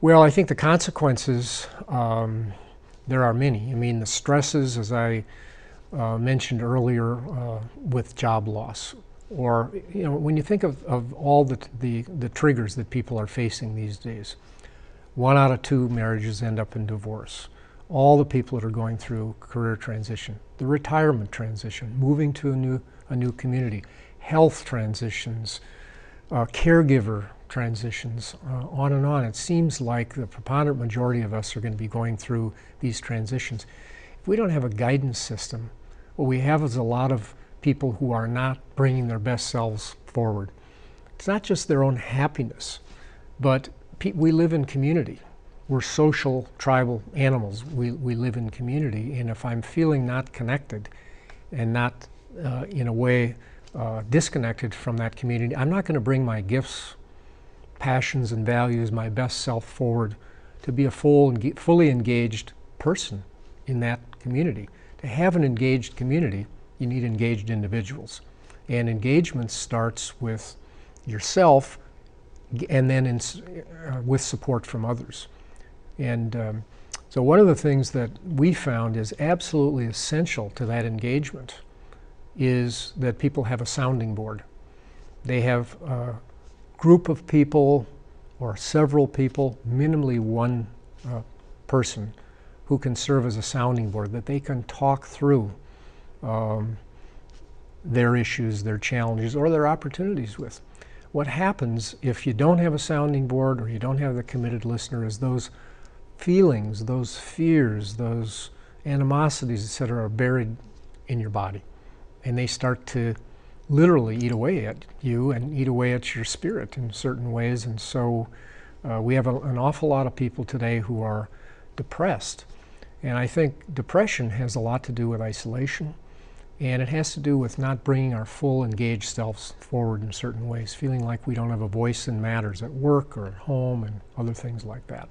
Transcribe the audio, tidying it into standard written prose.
Well, I think the consequences, there are many. I mean, the stresses, as I mentioned earlier, with job loss, or when you think of all the triggers that people are facing these days, 1 out of 2 marriages end up in divorce. All the people that are going through career transition, the retirement transition, moving to a new community, health transitions, caregiver transitions, on and on. It seems like the preponderant majority of us are going to be going through these transitions. If we don't have a guidance system, what we have is a lot of people who are not bringing their best selves forward. It's not just their own happiness, but we live in community. We're social, tribal animals. We live in community, and if I'm feeling not connected and not, in a way, disconnected from that community, I'm not going to bring my gifts, passions, and values, my best self forward to be a fully engaged person in that community. To have an engaged community, you need engaged individuals. And engagement starts with yourself and then with support from others. And so one of the things that we found is absolutely essential to that engagement is that people have a sounding board. They have a group of people or several people, minimally one person, who can serve as a sounding board, that they can talk through their issues, their challenges, or their opportunities with. What happens if you don't have a sounding board or you don't have the committed listener is those feelings, those fears, those animosities, etc., are buried in your body. And they start to literally eat away at you and eat away at your spirit in certain ways. And so we have an awful lot of people today who are depressed. And I think depression has a lot to do with isolation. And it has to do with not bringing our full engaged selves forward in certain ways, feeling like we don't have a voice in matters at work or at home and other things like that.